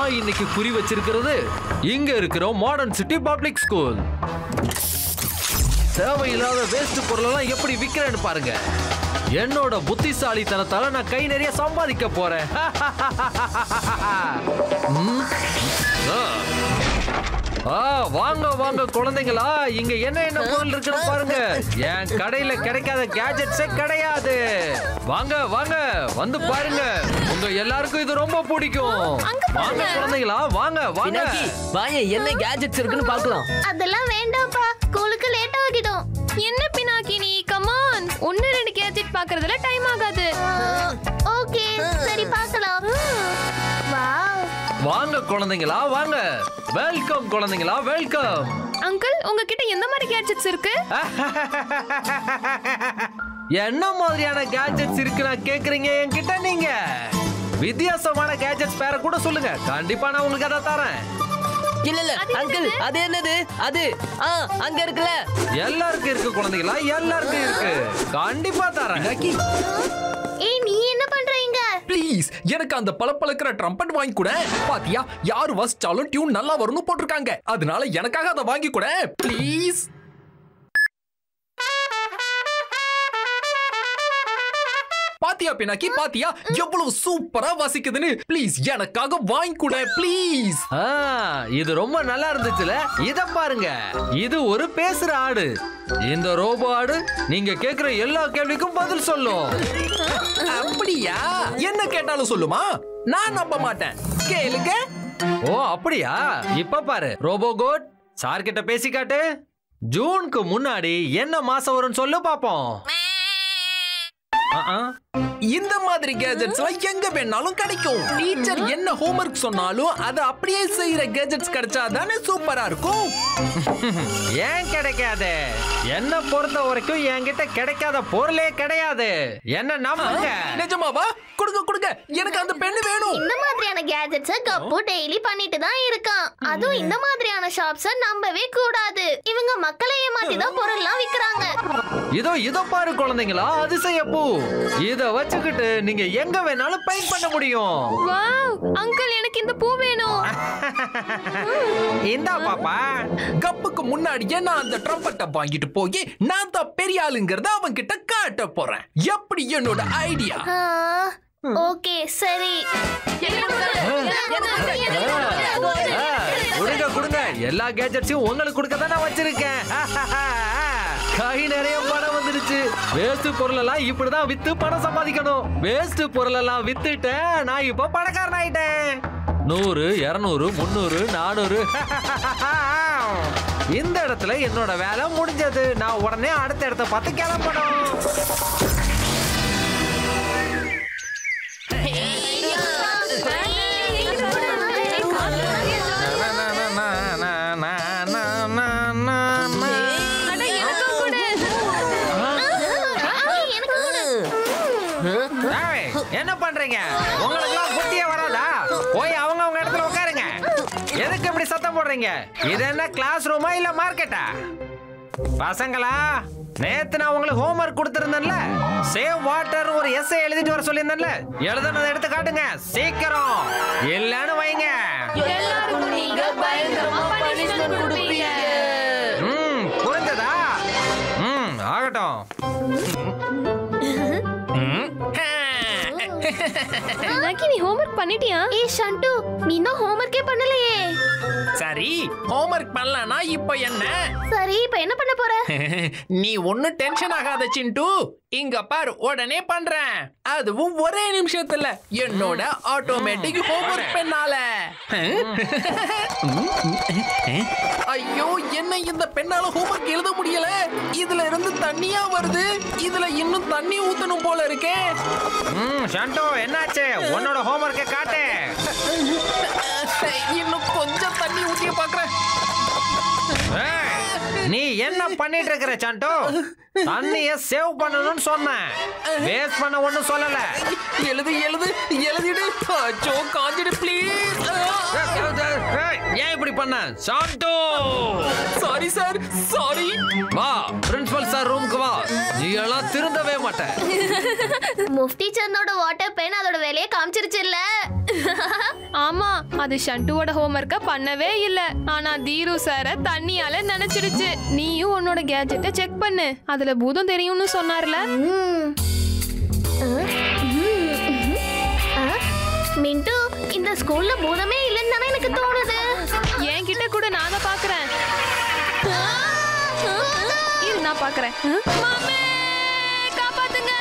நான் இன்னைக்கு குறி வச்சிருக்கிறது இங்க இருக்கிற மாடர்ன் சிட்டி பப்ளிக் ஸ்கூல். தேவையில்லாத வேஸ்ட் பொருளெல்லாம் எப்படி விக்கிறேன்னு பாருங்க. என்னோட புத்திசாலித்தனத்தால நான் கை நிறைய சம்பாதிக்க போறேன். வாங்க வாங்க குழந்தைங்களா, இங்க என்ன பொருள் இருக்குன்னு பாருங்க. என் கடையில கிடைக்காத கேஜெட்ஸே கிடையாது. வாங்க வாங்க வந்து பாருங்க, உங்க எல்லாருக்கும் இது ரொம்ப பிடிக்கும். வாங்க குழந்தைங்களா, வாங்க வாங்க. வாங்க, என்ன கேஜெட்ஸ் இருக்குன்னு பார்க்கலாம். அதெல்லாம் வேண்டாம்ப்பா, ஸ்கூலுக்கு லேட் ஆகிடும். என்ன பினாக்கி நீ, கம் ஆன். 1-2 கேஜெட் பார்க்கறதுல டைம் ஆகாது. ஓகே, சரி பார்க்கலாம். வாவ், வாங்க குழந்தைங்களா வாங்க. வெல்கம் குழந்தைங்களா, வெல்கம். அங்கிள், உங்ககிட்ட எந்த மாதிரி கேஜெட்ஸ் இருக்கு? என்ன மாதிரியான கேஜெட்ஸ் இருக்கு நான் கேக்குறீங்க என்கிட்ட நீங்க? வித்தியாசமான கேஜெட்ஸ் பேர கூட சொல்லுங்க, கண்டிப்பா நான் உங்களுக்கு அதை தரேன். இல்ல அங்கிள், அது என்னது? அது அங்க இருக்குல. எல்லாருக்கும் இருக்கு குழந்தைகளா, எல்லாருக்கும் இருக்கு, கண்டிப்பா தரேன். ஏய் நீ என்ன பண்றீங்க? ப்ளீஸ் எனக்கு அந்த பளபளக்கிற ட்ரம்பட் வாங்கி கொடு. பாத்தியா, யார் வாசிச்சாலும் டியூன் நல்லா வரும்னு போட்டிருக்காங்க. அதனால எனக்காக அதை வாங்கி கொடு ப்ளீஸ். பாத்தியா பினாக்கி, பாத்தியா எவ்வளவு சூப்பரா வாசிக்குதுன்னு. ப்ளீஸ் எனக்காக வாங்கி கொடு ப்ளீஸ். இது ரொம்ப நல்லா இருந்துச்சுல. இத பாருங்க, இது ஒரு பேசுற ஆடு. இந்த ரோபோ ஆடு நீங்க கேக்குற எல்லா கேள்விக்கும் பதில் சொல்லும். அப்படியா? என்ன கேட்டாலும் சொல்லுமா? நான் நம்ப மாட்டேன், கேளுங்க. ஓ அப்படியா? இப்ப பாரு ரோபோ கோட், சார் கிட்ட பேசி காட்டு. ஜூனுக்கு முன்னாடி என்ன மாசம் வரும்னு சொல்லு பாப்போம். இந்த மாதிரி கேஜெட்ஸ் எங்க வேணாலும் கிடைக்கும். டீச்சர் என்ன ஹோம்வொர்க் சொன்னாலும் அதை அப்படியே செய்யற கேஜெட்ஸ் கிடைச்சா தானே சூப்பரா இருக்கும். ஏன் கிடைக்காது? என்ன பொறுத்த வரைக்கும் என்கிட்ட கிடைக்காத பொருளே கிடையாது. என்ன நம்புங்க. நிஜமாவா? கொடுங்க கொடுங்க, எனக்கு அந்த பென் வேணும். இந்த மாதிரியான கேஜெட்ஸ் கப்பு டெய்லி பண்ணிட்டு தான் இருக்கான். அதுவும் இந்த மாதிரியான ஷாப்ஸ் நம்பவே கூடாது. இவங்க மக்களை ஏமாத்தி தான் பொருள்லாம் விக்கிறாங்க. இதோ பாரு குழந்தைங்களா, அதிசய பூ. இத வச்சுக்கிட்டு நீங்க எங்க வேணாலும் பெயிண்ட் பண்ண முடியும். வாவ், அங்கிள் எனக்கு இந்த பூ வேணும். இந்தா பாப்பா. கப்புக்கு முன்னாடி நான் அந்த ட்ரம்பட்டை வாங்கிட்டு போய் நான் தான் பெரிய ஆளுங்கிறத அவன் கிட்ட காட்ட போறேன். எப்படி என்னோட ஐடியா? ஓகே சரி, கொடுங்க கொடுங்க, எல்லா கேஜெட்ஸையும் உங்களுக்கு கொடுக்க தான் நான் வச்சிருக்கேன். கை நிறைய பணம் வந்துருச்சு. வேஸ்ட் பொருள் எல்லாம் இப்படிதான் வித்து பணம் சம்பாதிக்கணும். வேஸ்ட் பொருள் எல்லாம் வித்துட்டேன், நான் இப்ப பணக்காரன் ஆயிட்டேன். 100, 200, 300, 400. இந்த இடத்துல என்னோட வேலை முடிஞ்சது. நான் உடனே அடுத்த இடத்த பார்த்து கிளம்பணும். என்ன பண்றீங்க? உங்களுக்கு புத்தியே வராதா? போய் அவங்க இடத்துல உட்காருங்க. எதுக்கு இப்படி சத்தம் போடுறீங்க? இது என்ன கிளாஸ் ரூமா இல்ல மார்க்கெட்டா? பசங்களா, நேத்து நான் உங்களுக்கு ஹோம்வொர்க் கொடுத்திருந்தேன்ல, சேவ் வாட்டர் ஒரு எஸ்ஸே எழுதிட்டு வர சொல்லியிருந்தேன்ல, எழுதுனதை எடுத்து காட்டுங்க சீக்கிரம். இல்லன்னு வைங்க, எல்லாருக்கும் நீங்க பயங்கரமா பனிஷ்மென்ட் கொடுப்பீங்க. புரிஞ்சதா? ஆகட்டும். லக்கி, நீ ஹோம்வொர்க் பண்ணிட்டியா? ஏய் ஷண்டு, நீ இன்னும் ஹோம்வொர்க்கே பண்ணலையே. சரி, ஹோம்வொர்க் பண்ணலனா இப்போ என்ன? சரி, இப்போ என்ன பண்ண போற? நீ ஒண்ணு டென்ஷன் ஆகாத சிண்டு. இங்க பாரு, உடனே பண்றேன். அதுவும் ஒரே நிமிஷத்துல என்னோட ஆட்டோமேட்டிக் ஹோம்வொர்க் பெண்ணால. ஐயோ, என்ன இந்த பெண்ணால ஹோம்வொர்க் எழுத முடியல. இதுல இருந்து தண்ணியா வருது. இதுல இன்னும் தண்ணி ஊத்தணும் போல இருக்கே. ஷாண்டோ, என்னாச்சு? உன்னோட ஹோம்வொர்க்கை காட்டு. இன்னும் கொஞ்சம் தண்ணி ஊத்திய பாக்குறேன். நீ என்ன பண்ணிட்டு இருக்கிற சாண்டோ? தண்ணிய சேவ் பண்ணணும்னு சொன்னேன், வேஸ்ட் பண்ண ஒண்ணும் சொல்லல. எழுதிடு. அச்சோ, காஞ்சிடு ப்ளீஸ். ஏன் இப்படி பண்ண சாண்டோ? Sorry sir, sorry. வா, பிரின்சிபல் சார் ரூமுக்கு வா. நீ எல்லாம் திருந்தவே மாட்ட. முஃப்தி சந்தோட வாட்டர் பென் அதோட வேலையை காமிச்சிருச்சு இல்ல? ஆமா, அது ஷண்டுவோட ஹோம்வொர்க்க பண்ணவே இல்ல. ஆனா தீரு சார தண்ணியால நினைச்சிடுச்சு. நீயும் உன்னோட கேஜெட்டை செக் பண்ணு, அதுல பூதம் தெரியும்னு சொன்னார்ல. மிண்டு, இந்த ஸ்கூல்ல பூதமே இல்லைன்னு தானே எனக்கு தோணுது. என்கிட்ட கூட நான் தான் பாக்குறேன். இரு, நான் பாக்குறேன். மாமே, காப்பாத்துங்க.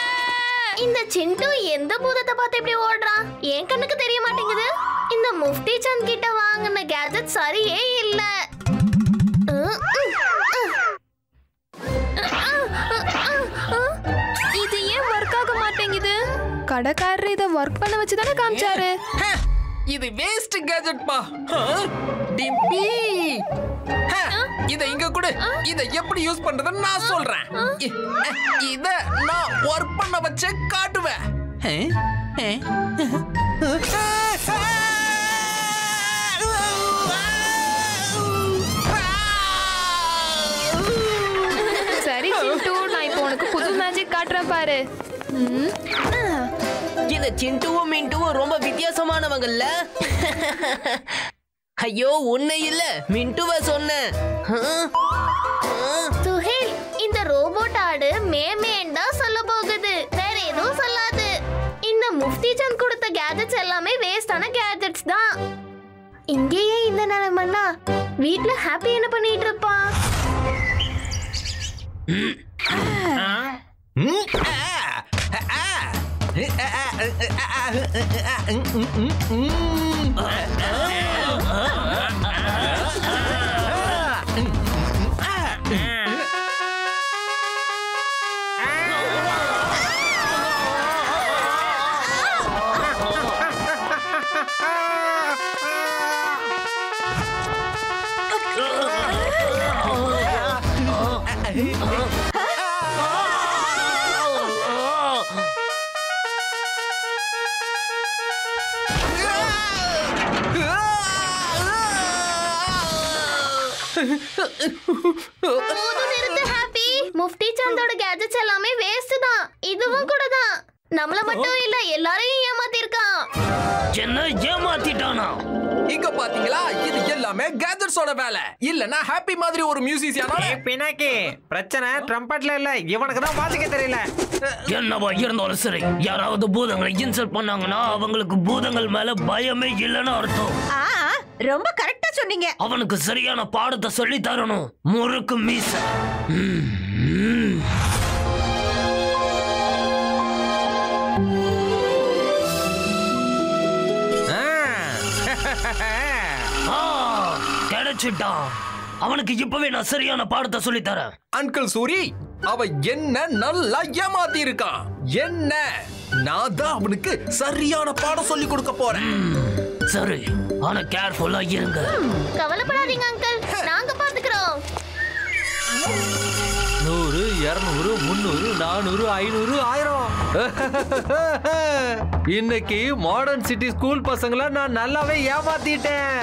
இந்த சிண்டு எந்த பூதத்தை பார்த்து இப்படி ஓடுறான்? என் கண்ணுக்கு தெரிய மாட்டேங்குது. இந்த முஃப்தி சந்த் கிட்ட வாங்கின கேஜெட் சரியே இல்ல. இது ஏன் ஒர்க் ஆக மாட்டேங்குது? கடைக்காரர் இத ஒர்க் பண்ண வச்சு தானே காமிச்சாரு. இது வேஸ்ட் கேஜெட் பா. டிம்பி, இத இங்க கூட இத எப்படி யூஸ் பண்றதுன்னு நான் சொல்றேன். இத நான் ஒர்க் பண்ண வச்சு காட்டுவேன். சரி சிண்டு, நான் இப்போ உனக்கு புது மேஜிக் காட்டுறேன் பாரு. இந்த சிண்டுவும் மிண்டுவும் ரொம்ப வித்தியாசமானவங்கல்ல. ஐயோ, உன்னை இல்ல மிண்டுவ சொன்னேன். சுஹேல், இந்த ரோபோட் ஆடு மேமேண்டா சொல்ல போகுது, வேற எதுவும் சொல்லாது. இந்த முஃப்தி சந்த் கொடுத்த கேஜெட்ஸ் எல்லாமே வேஸ்டான கேஜெட்ஸ் தான். இங்கேயே இந்த நிலைமைன்னா வீட்ல ஹாப்பி என்ன பண்ணிட்டு இருப்பான்? ஹாப்பி, முஃப்தி சந்தோட கேஜெட்ஸ் எல்லாமே வேஸ்ட் தான். இதுவும் கூட தான். நம்மள மட்டும் இல்ல, எல்லாரையும் ஏமாத்தி இருக்கான். என்ன ஏமாத்திட்டானா? இங்க பாத்தீங்களா, இது எல்லாமே கேஜெட்ஸோட வேலை. இல்லனா ஹாப்பி மாதிரி ஒரு மியூசிஷியனா. பினாக்கி, பிரச்சனை ட்ரம்பட்ல இல்ல, இவனுக்கு தான் வாசிக்க தெரியல. என்னவா இருந்தாலும் சரி, யாராவது பூதங்களை இன்சல்ட் பண்ணாங்கன்னா அவங்களுக்கு பூதங்கள் மேல பயமே இல்லைன்னு அர்த்தம். ரொம்ப கரெக்டா சொன்னீங்க. அவனுக்கு சரியான பாடத்தை சொல்லி தரணும். முறுக்கு மீச. கிடைச்சிட்டான். அவனுக்கு இப்பவே நான் சரியான பாடத்தை சொல்லி தரேன். அங்கிள் சூரி, அவ என்ன நல்லா ஏமாத்தி இருக்கான். என்ன, நான் தான் அவனுக்கு சரியான பாடம் சொல்லி கொடுக்க போறேன். சரி, ஆனா கேர்ஃபுல்லா இருங்க. கவலைப்படாதீங்க அங்கிள், நாங்க பாத்துக்கிறோம். 100, 200, 300, 400, 500, 1000. இன்னைக்கு மாடர்ன் சிட்டி ஸ்கூல் பசங்களை நான் நல்லாவே ஏமாத்திட்டேன்.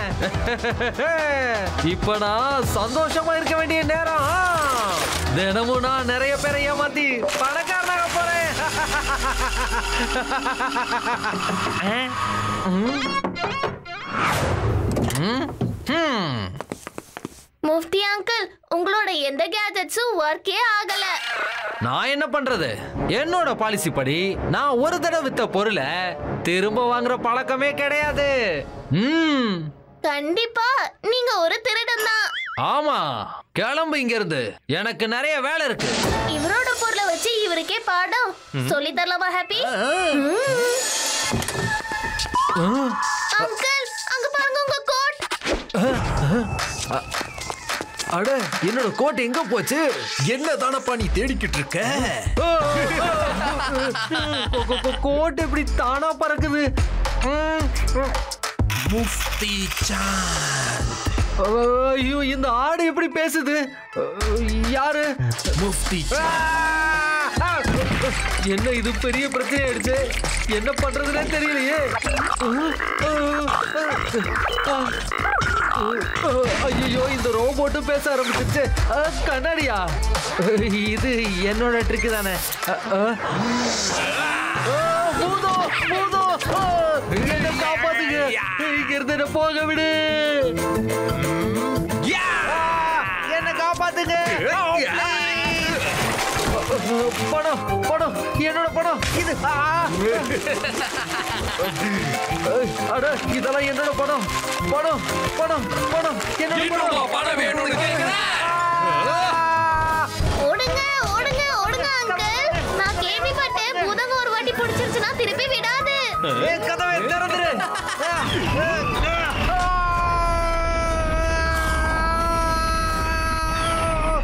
இப்ப நான் சந்தோஷமா இருக்க வேண்டிய நேரம். தினமும் நான் நிறைய பேரை ஏமாத்தி பணக்காரனாக போறேன். முஃப்தி அங்கிள், உங்களோட எந்த கேஜெட்ஸும் ஒர்க்கே ஆகல. நான் என்ன பண்றது? என்னோட பாலிசி படி நான் ஒரு தடவை வித்த பொருளை திரும்ப வாங்குற பழக்கமே கிடையாது. கண்டிப்பா நீங்க ஒரு திருடன் தான். ஆமா, கிளம்பு இங்க இருந்து, எனக்கு நிறைய வேலை இருக்கு. இவரோட பொருளை வச்சு இவருக்கே பாடம் சொல்லி தரலாமா ஹாப்பி? அங்கிள், அங்க பாருங்க உங்க கோட். அட, என்னோட கோட் எங்க போச்சு? என்ன தானப்பா நீ தேடிக்கிட்டு இருக்க? கோட் எப்படி தானா பறக்குது? முஃப்தி சந்த். ஐயோ, இந்த ஆடு எப்படி பேசுது? யாரு? முஃப்தி சந்த். என்ன இது பெரிய பிரச்சனை ஆயிடுச்சு. என்ன பண்றதுன்னே தெரியலையே. ஐயோ, இந்த ரோபோட்டும் பேச ஆரம்பிச்சிருச்சு. கண்ணாடியா? இது என்னோட ட்ரிக் தானே. பூதம், பூதம். என்ன காப்பாத்துங்க, இங்க இருந்து என்ன போக விடு. என்ன காப்பாத்துங்க. பணம் பணம் என்னோட பணம் இது. அட இதெல்லாம் என்னோட பணம் பணம் பணம் பணம் என்னோட பணம் வேணும்னு கேக்குறேன். ஓடுங்க ஓடுங்க ஓடுங்க அங்கிள். நான் கேள்விப்பட்டேன் பூதங்க ஒரு வாட்டி பிடிச்சிருச்சுன்னா திருப்பி விடாது. கதவை திறந்துரு.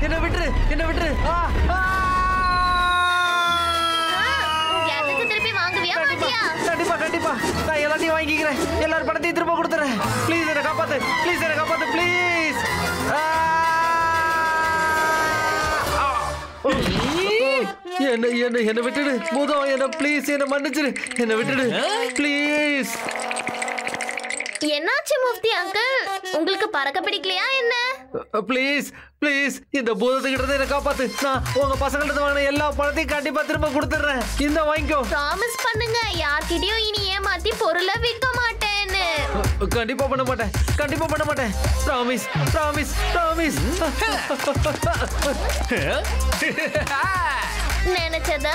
என்ன விட்டுரு, என்ன விட்டுரு. கேஜெட் திருப்பி வாங்குவியா மாட்டியா? கண்டிப்பா கண்டிப்பா நான் எல்லாத்தையும் வாங்கிக்கிறேன். எல்லாரும் பணத்தையும் திரும்ப கொடுத்துறேன். ப்ளீஸ் என்ன காப்பாத்து, ப்ளீஸ் என்ன காப்பாத்து, ப்ளீஸ். என்ன என்ன என்ன விட்டுடு பூதம், என்ன ப்ளீஸ் என்ன மன்னிச்சிரு, என்ன விட்டுடு ப்ளீஸ். என்னாச்சு முஃப்தி அங்கிள், உங்களுக்கு பறக்க பிடிக்கலையா என்ன? ப்ளீஸ் ப்ளீஸ் இந்த பூதத்துக்கிட்ட என்ன காப்பாத்து. நான் உங்க பசங்கள்ட்ட வாங்கின எல்லா பணத்தையும் கண்டிப்பா திரும்ப கொடுத்துறேன். இந்த வாங்கிக்கோ. ப்ராமிஸ் பண்ணுங்க யார்கிட்டயும் இனி ஏமாத்தி பொருளை விற்க மாட்டேன்னு. கண்டிப்பா பண்ண மாட்டேன், கண்டிப்பா பண்ண மாட்டேன். Promise promise promise. நினைச்சத